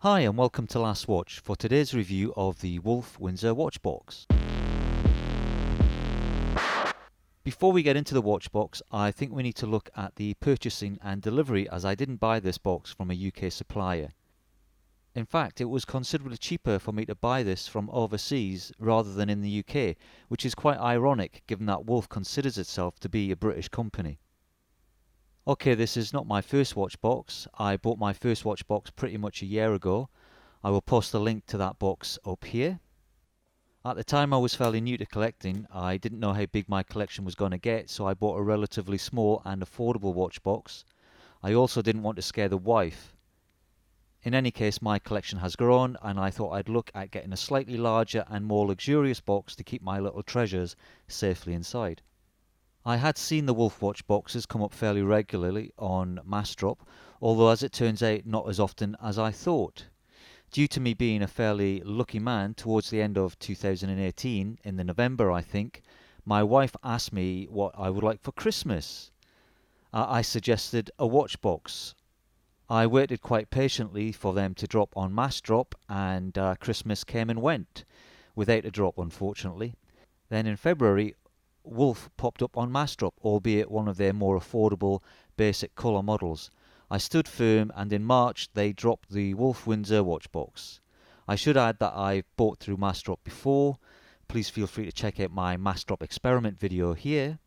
Hi and welcome to Last Watch for today's review of the Wolf Windsor Watchbox. Before we get into the watchbox, I think we need to look at the purchasing and delivery, as I didn't buy this box from a UK supplier. In fact, it was considerably cheaper for me to buy this from overseas rather than in the UK, which is quite ironic given that Wolf considers itself to be a British company. Okay, this is not my first watch box. I bought my first watch box pretty much a year ago. I will post a link to that box up here. At the time I was fairly new to collecting. I didn't know how big my collection was going to get, so I bought a relatively small and affordable watch box. I also didn't want to scare the wife. In any case, my collection has grown and I thought I'd look at getting a slightly larger and more luxurious box to keep my little treasures safely inside. I had seen the Wolf watch boxes come up fairly regularly on Massdrop, although as it turns out not as often as I thought. Due to me being a fairly lucky man, towards the end of 2018, in the November I think, my wife asked me what I would like for Christmas. I suggested a watch box. I waited quite patiently for them to drop on Massdrop, and Christmas came and went, without a drop unfortunately. Then in February, Wolf popped up on Massdrop, albeit one of their more affordable basic colour models. I stood firm, and in March they dropped the Wolf Windsor Watchbox. I should add that I've bought through Massdrop before. Please feel free to check out my Massdrop experiment video here.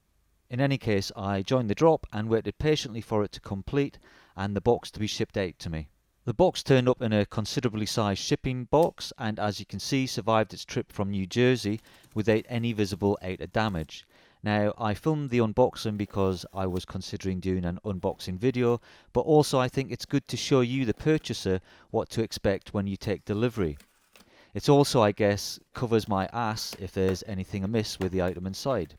In any case, I joined the drop and waited patiently for it to complete and the box to be shipped out to me. The box turned up in a considerably sized shipping box and, as you can see, survived its trip from New Jersey without any visible outer damage. Now, I filmed the unboxing because I was considering doing an unboxing video, but also I think it's good to show you, the purchaser, what to expect when you take delivery. It also, I guess, covers my ass if there's anything amiss with the item inside.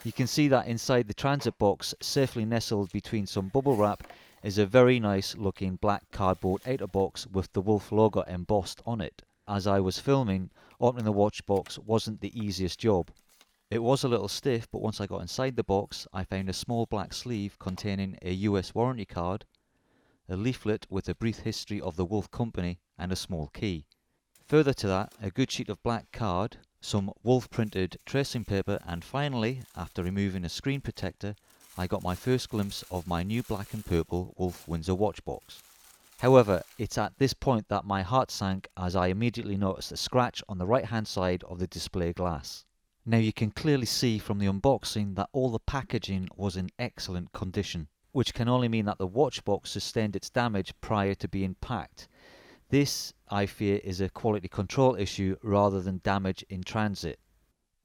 You can see that inside the transit box, safely nestled between some bubble wrap, is a very nice looking black cardboard outer box with the Wolf logo embossed on it. As I was filming, opening the watch box wasn't the easiest job. It was a little stiff, but once I got inside the box, I found a small black sleeve containing a US warranty card, a leaflet with a brief history of the Wolf company, and a small key. Further to that, a good sheet of black card, some Wolf printed tracing paper, and finally, after removing a screen protector, I got my first glimpse of my new black and purple Wolf Windsor Watchbox. However, it's at this point that my heart sank as I immediately noticed a scratch on the right hand side of the display glass. Now you can clearly see from the unboxing that all the packaging was in excellent condition, which can only mean that the watchbox sustained its damage prior to being packed. This, I fear, is a quality control issue rather than damage in transit.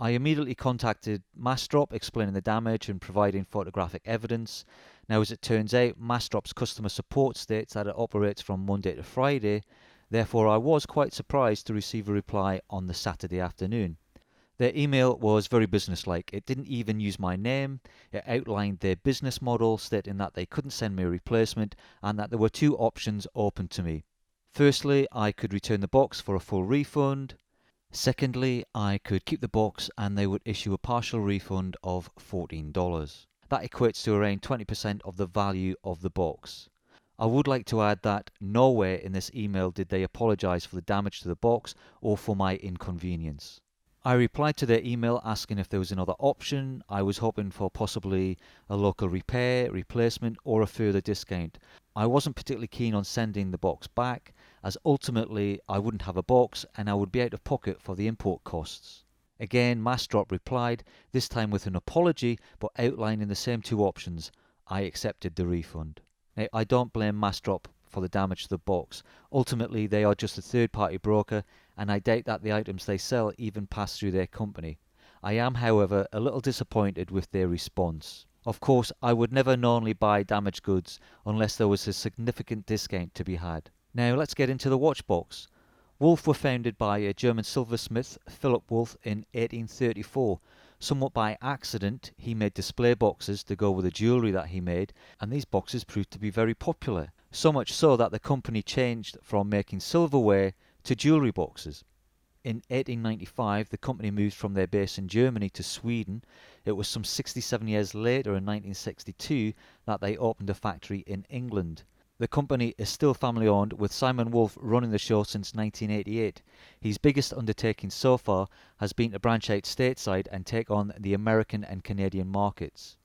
I immediately contacted Massdrop explaining the damage and providing photographic evidence. Now, as it turns out, Massdrop's customer support states that it operates from Monday to Friday. Therefore, I was quite surprised to receive a reply on the Saturday afternoon. Their email was very businesslike. It didn't even use my name. It outlined their business model, stating that they couldn't send me a replacement and that there were two options open to me. Firstly, I could return the box for a full refund. Secondly, I could keep the box and they would issue a partial refund of $14. That equates to around 20% of the value of the box. I would like to add that nowhere in this email did they apologise for the damage to the box or for my inconvenience. I replied to their email asking if there was another option. I was hoping for possibly a local repair, replacement, or a further discount. I wasn't particularly keen on sending the box back, as ultimately I wouldn't have a box and I would be out of pocket for the import costs. Again, Massdrop replied, this time with an apology, but outlining the same two options. I accepted the refund. Now, I don't blame Massdrop for the damage to the box. Ultimately, they are just a third-party broker, and I doubt that the items they sell even pass through their company. I am, however, a little disappointed with their response. Of course, I would never knowingly buy damaged goods unless there was a significant discount to be had. Now let's get into the watchbox. Wolf were founded by a German silversmith, Philip Wolf, in 1834. Somewhat by accident, he made display boxes to go with the jewellery that he made, and these boxes proved to be very popular. So much so that the company changed from making silverware to jewellery boxes. In 1895, the company moved from their base in Germany to Sweden. It was some 67 years later, in 1962, that they opened a factory in England. The company is still family owned, with Simon Wolf running the show since 1988. His biggest undertaking so far has been to branch out stateside and take on the American and Canadian markets.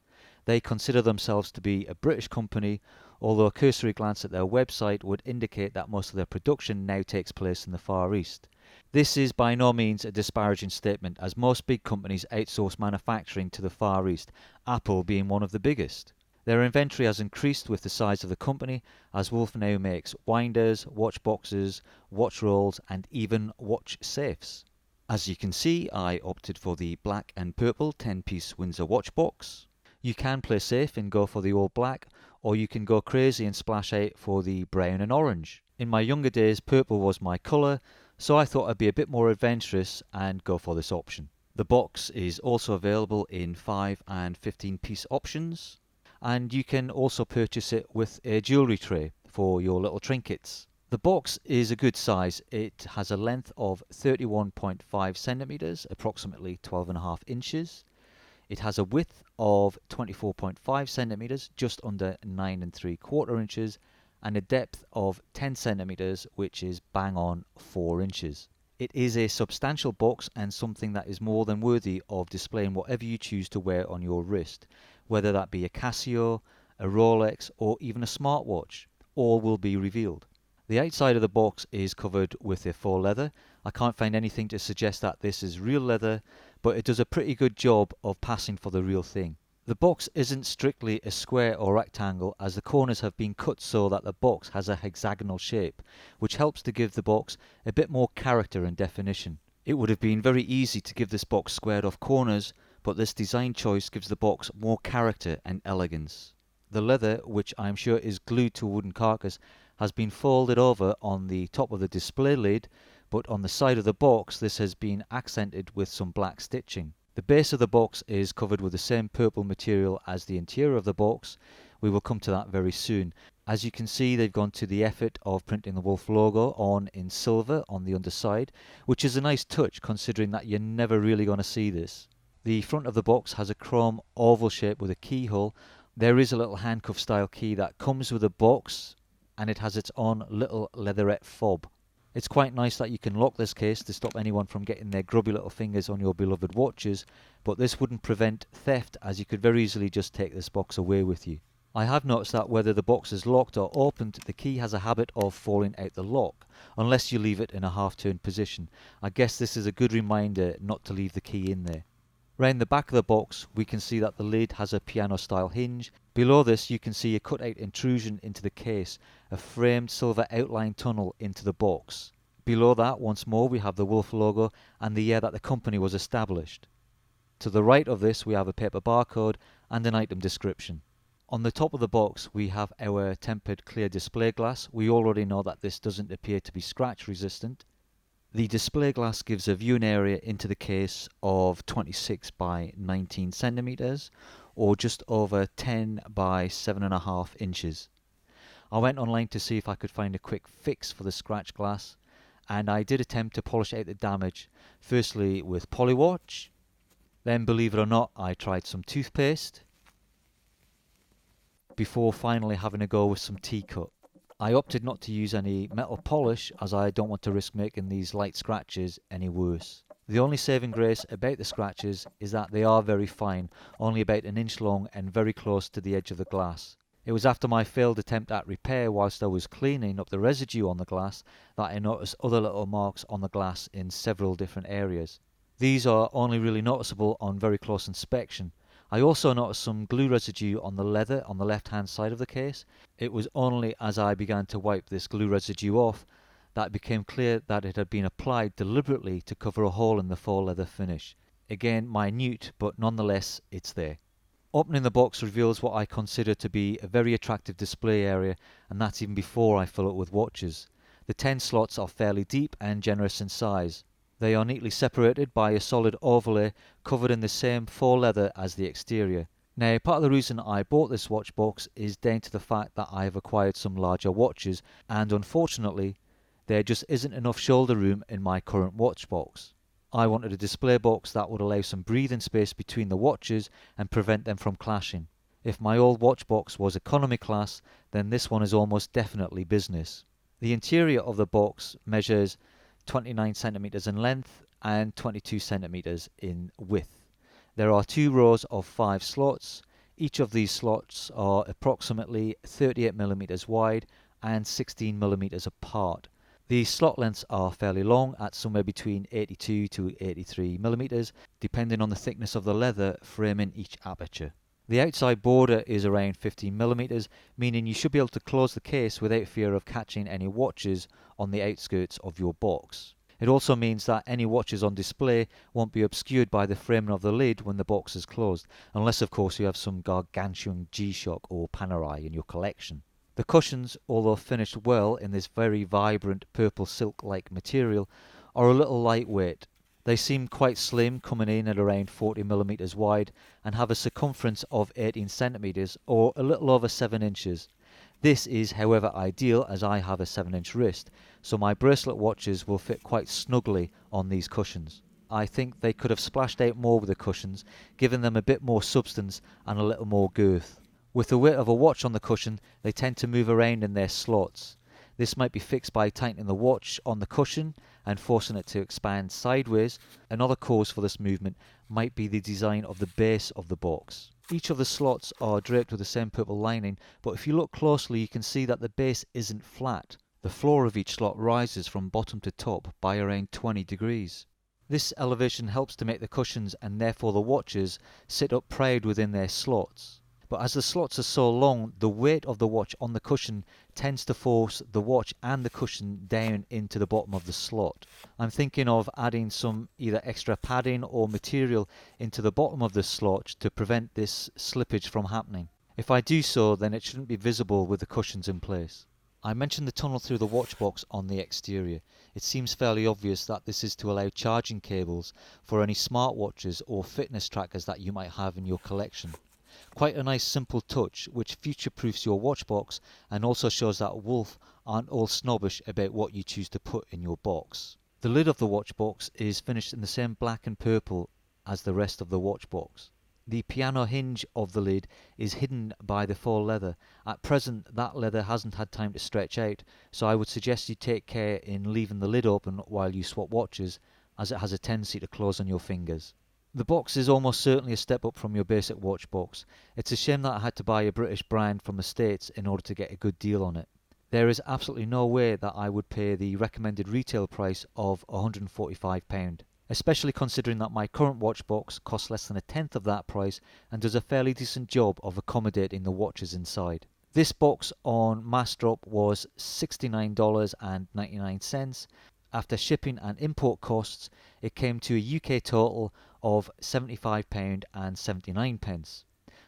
They consider themselves to be a British company, although a cursory glance at their website would indicate that most of their production now takes place in the Far East. This is by no means a disparaging statement, as most big companies outsource manufacturing to the Far East, Apple being one of the biggest. Their inventory has increased with the size of the company, as Wolf now makes winders, watch boxes, watch rolls, and even watch safes. As you can see, I opted for the black and purple 10-piece Windsor Watchbox. You can play safe and go for the all black, or you can go crazy and splash out for the brown and orange. In my younger days, purple was my colour, so I thought I'd be a bit more adventurous and go for this option. The box is also available in 5 and 15-piece options, and you can also purchase it with a jewellery tray for your little trinkets. The box is a good size. It has a length of 31.5 centimetres, approximately 12.5 inches. It has a width of 24.5 centimetres, just under 9 3/4 inches, and a depth of 10 centimetres, which is bang on 4 inches. It is a substantial box and something that is more than worthy of displaying whatever you choose to wear on your wrist, whether that be a Casio, a Rolex, or even a smartwatch. All will be revealed. The outside of the box is covered with a faux leather. I can't find anything to suggest that this is real leather, but it does a pretty good job of passing for the real thing. The box isn't strictly a square or rectangle, as the corners have been cut so that the box has a hexagonal shape, which helps to give the box a bit more character and definition. It would have been very easy to give this box squared off corners, but this design choice gives the box more character and elegance. The leather, which I'm sure is glued to a wooden carcass, has been folded over on the top of the display lid, but on the side of the box this has been accented with some black stitching. The base of the box is covered with the same purple material as the interior of the box. We will come to that very soon. As you can see, they've gone to the effort of printing the Wolf logo on in silver on the underside, which is a nice touch considering that you're never really going to see this. The front of the box has a chrome oval shape with a keyhole. There is a little handcuff style key that comes with the box, and it has its own little leatherette fob. It's quite nice that you can lock this case to stop anyone from getting their grubby little fingers on your beloved watches, but this wouldn't prevent theft, as you could very easily just take this box away with you. I have noticed that whether the box is locked or opened, the key has a habit of falling out the lock, unless you leave it in a half-turn position. I guess this is a good reminder not to leave the key in there. Round the back of the box we can see that the lid has a piano style hinge. Below this you can see a cut out intrusion into the case, a framed silver outline tunnel into the box. Below that once more we have the Wolf logo and the year that the company was established. To the right of this we have a paper barcode and an item description. On the top of the box we have our tempered clear display glass. We already know that this doesn't appear to be scratch resistant. The display glass gives a viewing area into the case of 26 by 19 centimeters, or just over 10 by 7.5 inches. I went online to see if I could find a quick fix for the scratch glass, and I did attempt to polish out the damage, firstly with Polywatch, then believe it or not I tried some toothpaste, before finally having a go with some T-cut. I opted not to use any metal polish as I don't want to risk making these light scratches any worse. The only saving grace about the scratches is that they are very fine, only about an inch long and very close to the edge of the glass. It was after my failed attempt at repair whilst I was cleaning up the residue on the glass that I noticed other little marks on the glass in several different areas. These are only really noticeable on very close inspection. I also noticed some glue residue on the leather on the left hand side of the case. It was only as I began to wipe this glue residue off that it became clear that it had been applied deliberately to cover a hole in the faux leather finish. Again, minute, but nonetheless it's there. Opening the box reveals what I consider to be a very attractive display area, and that's even before I fill it with watches. The 10 slots are fairly deep and generous in size. They are neatly separated by a solid overlay covered in the same faux leather as the exterior. Now, part of the reason I bought this watch box is down to the fact that I have acquired some larger watches, and unfortunately there just isn't enough shoulder room in my current watch box. I wanted a display box that would allow some breathing space between the watches and prevent them from clashing. If my old watchbox was economy class, then this one is almost definitely business. The interior of the box measures 29 centimeters in length and 22 centimeters in width. There are 2 rows of 5 slots. Each of these slots are approximately 38 millimeters wide and 16 millimeters apart. The slot lengths are fairly long at somewhere between 82 to 83 millimeters, depending on the thickness of the leather framing each aperture. The outside border is around 15 millimeters, meaning you should be able to close the case without fear of catching any watches on the outskirts of your box. It also means that any watches on display won't be obscured by the framing of the lid when the box is closed, unless of course you have some gargantuan G-Shock or Panerai in your collection. The cushions, although finished well in this very vibrant purple silk-like material, are a little lightweight. They seem quite slim, coming in at around 40 millimeters wide and have a circumference of 18 centimeters or a little over 7 inches. This is, however, ideal as I have a 7-inch wrist, so my bracelet watches will fit quite snugly on these cushions. I think they could have splashed out more with the cushions, giving them a bit more substance and a little more girth. With the weight of a watch on the cushion, they tend to move around in their slots. This might be fixed by tightening the watch on the cushion and forcing it to expand sideways. Another cause for this movement might be the design of the base of the box. Each of the slots are draped with the same purple lining, but if you look closely you can see that the base isn't flat. The floor of each slot rises from bottom to top by around 20 degrees. This elevation helps to make the cushions and therefore the watches sit up proud within their slots. But as the slots are so long, the weight of the watch on the cushion tends to force the watch and the cushion down into the bottom of the slot. I'm thinking of adding some either extra padding or material into the bottom of the slot to prevent this slippage from happening. If I do so, then it shouldn't be visible with the cushions in place. I mentioned the tunnel through the watch box on the exterior. It seems fairly obvious that this is to allow charging cables for any smartwatches or fitness trackers that you might have in your collection. Quite a nice simple touch which future-proofs your watchbox and also shows that Wolf aren't all snobbish about what you choose to put in your box. The lid of the watchbox is finished in the same black and purple as the rest of the watchbox. The piano hinge of the lid is hidden by the faux leather. At present that leather hasn't had time to stretch out, so I would suggest you take care in leaving the lid open while you swap watches, as it has a tendency to close on your fingers. The box is almost certainly a step up from your basic watch box. It's a shame that I had to buy a British brand from the States in order to get a good deal on it. There is absolutely no way that I would pay the recommended retail price of £145, especially considering that my current watch box costs less than a tenth of that price and does a fairly decent job of accommodating the watches inside. This box on Massdrop was $69.99. After shipping and import costs, it came to a UK total of £75.79,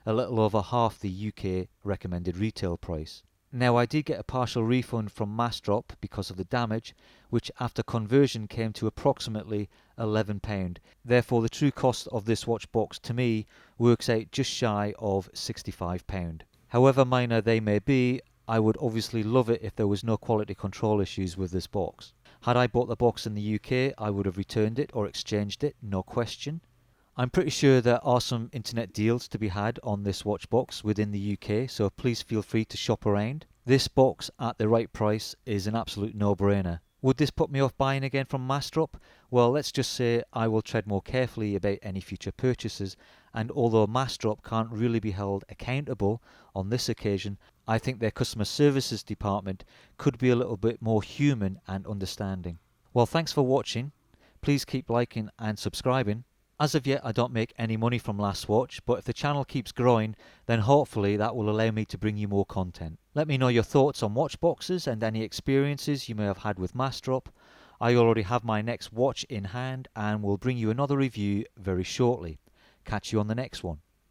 a little over half the UK recommended retail price. Now I did get a partial refund from Massdrop because of the damage, which after conversion came to approximately £11. Therefore the true cost of this watch box to me works out just shy of £65. However minor they may be, I would obviously love it if there was no quality control issues with this box. Had I bought the box in the UK, I would have returned it or exchanged it, no question. I'm pretty sure there are some internet deals to be had on this watch box within the UK, so please feel free to shop around. This box at the right price is an absolute no-brainer. Would this put me off buying again from Massdrop? Well, let's just say I will tread more carefully about any future purchases, and although Massdrop can't really be held accountable on this occasion, I think their customer services department could be a little bit more human and understanding. Well, thanks for watching. Please keep liking and subscribing. As of yet, I don't make any money from Last Watch, but if the channel keeps growing, then hopefully that will allow me to bring you more content. Let me know your thoughts on watch boxes and any experiences you may have had with Massdrop. I already have my next watch in hand and will bring you another review very shortly. Catch you on the next one.